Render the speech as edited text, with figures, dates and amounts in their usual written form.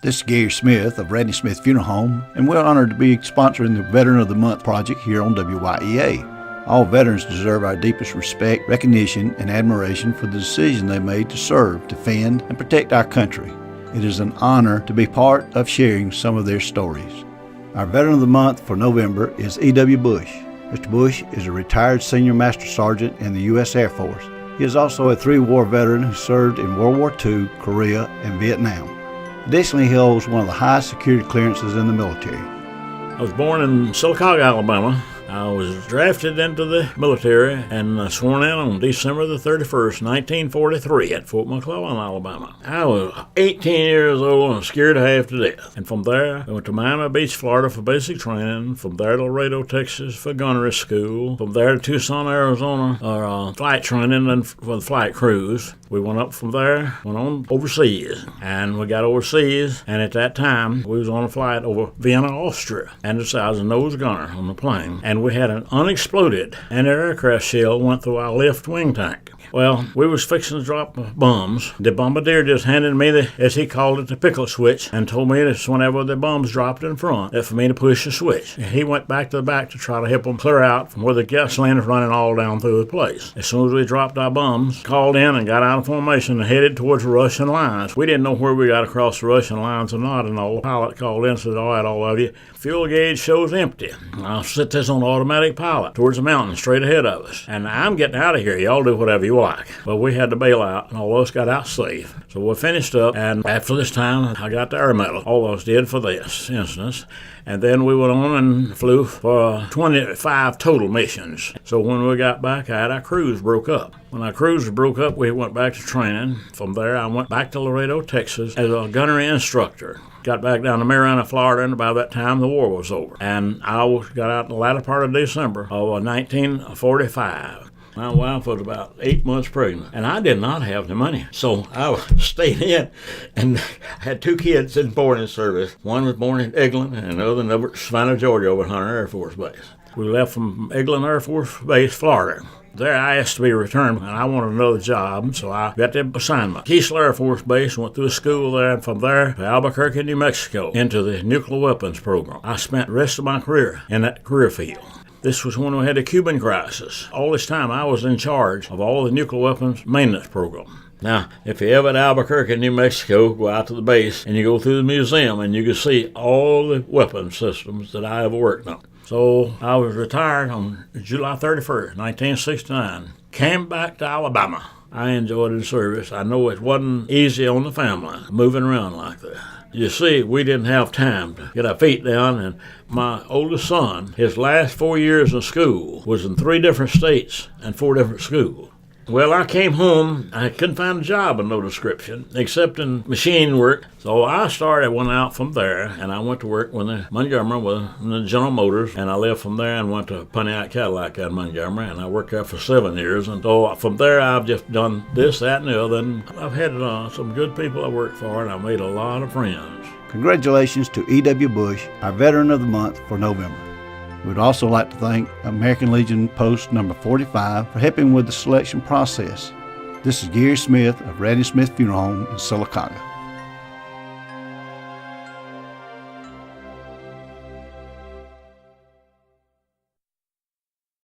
This is Gary Smith of Radney Smith Funeral Home, and we're honored to be sponsoring the Veteran of the Month project here on WYEA. All veterans deserve our deepest respect, recognition, and admiration for the decision they made to serve, defend, and protect our country. It is an honor to be part of sharing some of their stories. Our Veteran of the Month for November is E.W. Bush. Mr. Bush is a retired Senior Master Sergeant in the U.S. Air Force. He is also a three-war veteran who served in World War II, Korea, and Vietnam. Additionally, he holds one of the highest security clearances in the military. I was born in Sylacauga, Alabama. I was drafted into the military and sworn in on December the 31st, 1943 at Fort McClellan, Alabama. I was 18 years old and scared half to death. And from there, I went to Miami Beach, Florida for basic training. From there to Laredo, Texas for gunnery school. From there to Tucson, Arizona for flight training and for the flight crews. We went up from there, went on overseas. And we got overseas, and at that time, we was on a flight over Vienna, Austria. And I was a nose gunner on the plane. And we had an unexploded anti-aircraft shell went through our left wing tank. Well, we was fixing to drop bombs. The bombardier just handed me as he called it, the pickle switch, and told me that whenever the bombs dropped in front, that for me to push the switch. He went back to the back to try to help them clear out from where the gasoline was running all down through the place. As soon as we dropped our bombs, called in and got out of formation and headed towards the Russian lines. We didn't know where we got across the Russian lines or not, and the pilot called in and said, "All right, all of you, fuel gauge shows empty. I'll set this on automatic pilot towards the mountain straight ahead of us. And I'm getting out of here. Y'all do whatever you like." Well, we had to bail out, and all of us got out safe. So we finished up, and after this time, I got the Air Medal. All of us did for this instance. And then we went on and flew for 25 total missions. So when we got back, our cruise broke up. When our cruise broke up, we went back to training. From there, I went back to Laredo, Texas as a gunnery instructor. Got back down to Marietta, Florida, and by that time the war was over. And I got out in the latter part of December of 1945. My wife was about 8 months pregnant, and I did not have the money. So I stayed in and had two kids in boarding service. One was born in Eglin, and the other in Savannah, Georgia, over at Hunter Air Force Base. We left from Eglin Air Force Base, Florida. There I asked to be returned, and I wanted another job, so I got the assignment. Keesler Air Force Base, went through school there, and from there to Albuquerque, New Mexico, into the nuclear weapons program. I spent the rest of my career in that career field. This was when we had the Cuban crisis. All this time, I was in charge of all the nuclear weapons maintenance program. Now, if you ever at Albuquerque, New Mexico, go out to the base and you go through the museum and you can see all the weapon systems that I ever worked on. So I was retired on July 31st, 1969. Came back to Alabama. I enjoyed the service. I know it wasn't easy on the family, moving around like that. You see, we didn't have time to get our feet down, and my oldest son, his last 4 years in school was in 3 different states and 4 different schools. Well, I came home. I couldn't find a job of no description, except in machine work. So I went out from there, and I went to work with Montgomery with the General Motors, and I left from there and went to Pontiac Cadillac at Montgomery, and I worked there for 7 years. And so from there, I've just done this, that, and the other, and I've had some good people I worked for, and I've made a lot of friends. Congratulations to E.W. Bush, our Veteran of the Month for November. We'd also like to thank American Legion Post number 45 for helping with the selection process. This is Gary Smith of Radney Smith Funeral Home in Sylacauga.